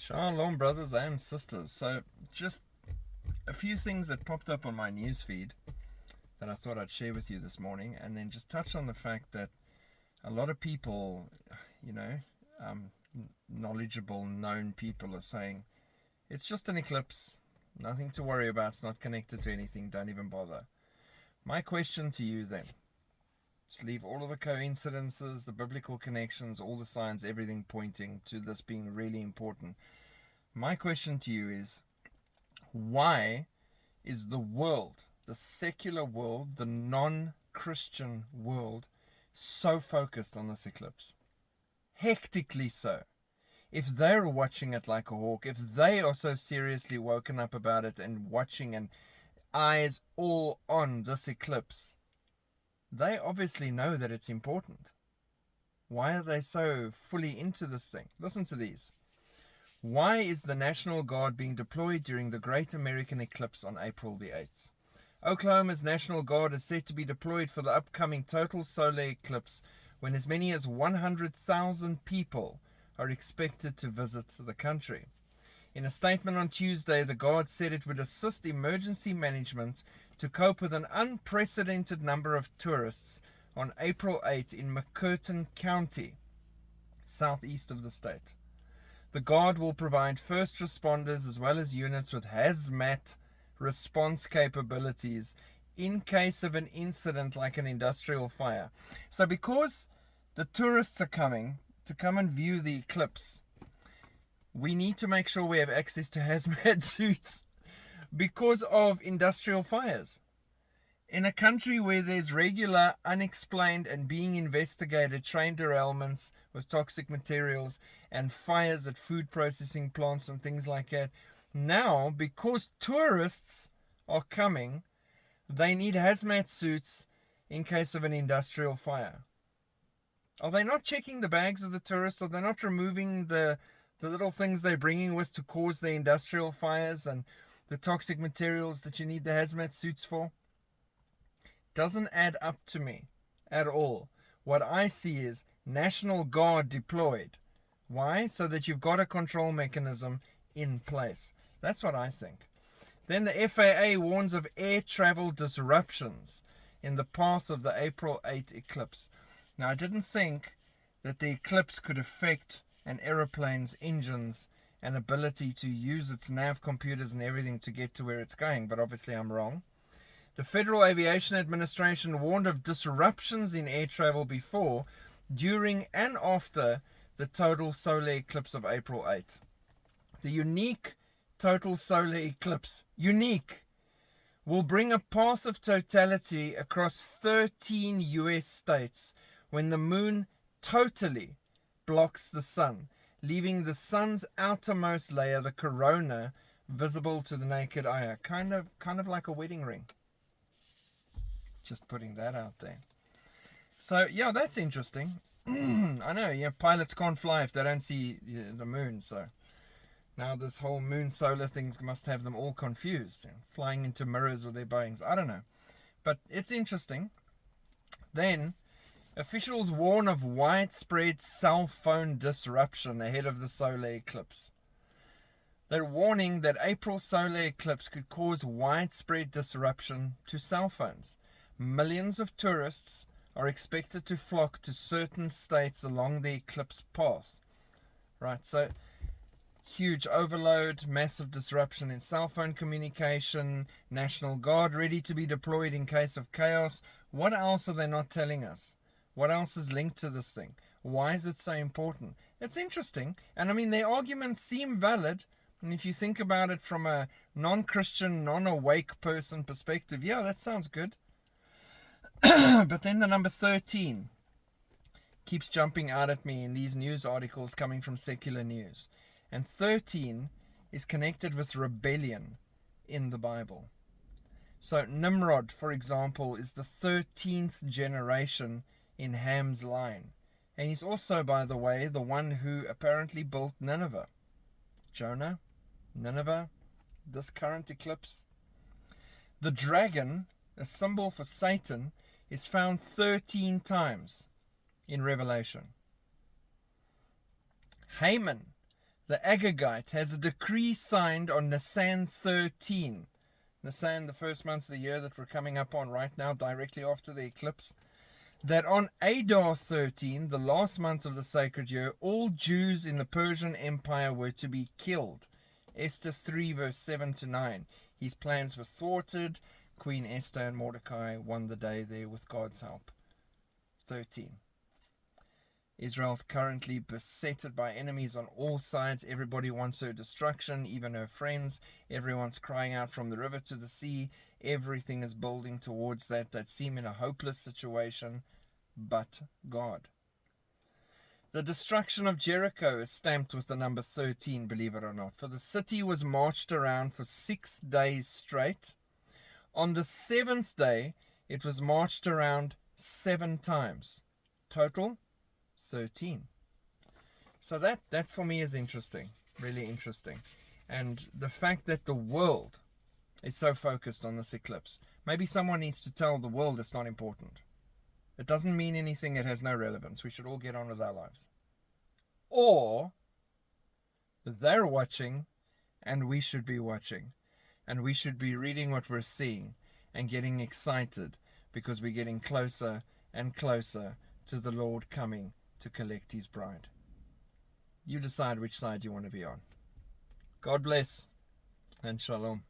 Shalom, brothers and sisters. So, just a few things that popped up on my news feed that I thought I'd share with you this morning, and then just touch on the fact that a lot of people, you know, knowledgeable, known people are saying it's just an eclipse, nothing to worry about, it's not connected to anything, don't even bother. My question to you then, just leave all of the coincidences, the biblical connections, all the signs, everything pointing to this being really important. My question to you is, why is the world, the secular world, the non-Christian world, so focused on this eclipse? Hectically so. If they're watching it like a hawk, if they are so seriously woken up about it and watching and eyes all on this eclipse, they obviously know that it's important. Why are they so fully into this thing? Listen to these. Why is the National Guard being deployed during the Great American Eclipse on April the 8th? Oklahoma's National Guard is set to be deployed for the upcoming total solar eclipse, when as many as 100,000 people are expected to visit the country. In a statement on Tuesday, the Guard said it would assist emergency management to cope with an unprecedented number of tourists on April 8 in McCurtain County, southeast of the state. The Guard will provide first responders as well as units with hazmat response capabilities in case of an incident like an industrial fire. So because the tourists are coming to come and view the eclipse, we need to make sure we have access to hazmat suits because of industrial fires. In a country where there's regular, unexplained and being investigated train derailments with toxic materials and fires at food processing plants and things like that, now, because tourists are coming, they need hazmat suits in case of an industrial fire. Are they not checking the bags of the tourists? Are they not removing the little things they're bringing with to cause the industrial fires and the toxic materials that you need the hazmat suits for? Doesn't add up to me at all. What I see is National Guard deployed. Why? So that you've got a control mechanism in place. That's what I think. Then the FAA warns of air travel disruptions in the path of the April 8 eclipse. Now, I didn't think that the eclipse could affect an aeroplane's engines and ability to use its nav computers and everything to get to where it's going, but obviously I'm wrong. The Federal Aviation Administration warned of disruptions in air travel before, during and after the total solar eclipse of April 8. The unique total solar eclipse, will bring a path of totality across 13 US states when the moon totally blocks the sun, leaving the sun's outermost layer, the corona, visible to the naked eye. Kind of like a wedding ring. Just putting that out there. So, yeah, that's interesting. I know, yeah, pilots can't fly if they don't see the moon, so now this whole moon solar thing must have them all confused, flying into mirrors with their Boeings. I don't know, but it's interesting. Then, officials warn of widespread cell phone disruption ahead of the solar eclipse. They're warning that April solar eclipse could cause widespread disruption to cell phones. Millions of tourists are expected to flock to certain states along the eclipse path. Right, so huge overload, massive disruption in cell phone communication, National Guard ready to be deployed in case of chaos. What else are they not telling us? What else is linked to this thing? Why is it so important? It's interesting, and I mean, their arguments seem valid, and if you think about it from a non-Christian, non-awake person perspective, yeah, that sounds good. But then the number 13 keeps jumping out at me in these news articles coming from secular news. And 13 is connected with rebellion in the Bible. So Nimrod, for example, is the 13th generation in Ham's line. And he's also, by the way, the one who apparently built Nineveh. Jonah, Nineveh, this current eclipse. The dragon, a symbol for Satan, is found 13 times in Revelation. Haman, The Agagite has a decree signed on Nisan 13. Nisan, the first months of the year that we're coming up on right now, directly after the eclipse, that on Adar 13, the last month of the sacred year, all Jews in the Persian Empire were to be killed. Esther 3 verse 7 to 9. His plans were thwarted. Queen Esther and Mordecai won the day there with God's help. 13. Israel's currently besetted by enemies on all sides. Everybody wants her destruction, even her friends. Everyone's crying out from the river to the sea. Everything is building towards that seem in a hopeless situation, but God. The destruction of Jericho is stamped with the number 13, believe it or not. For the city was marched around for 6 days straight. On the 7th day, it was marched around 7 times. Total, 13. So that for me is interesting, really interesting. And the fact that the world is so focused on this eclipse. Maybe someone needs to tell the world it's not important. It doesn't mean anything, it has no relevance. We should all get on with our lives. Or they're watching and we should be watching. And we should be reading what we're seeing and getting excited because we're getting closer and closer to the Lord coming to collect his bride. You decide which side you want to be on. God bless and shalom.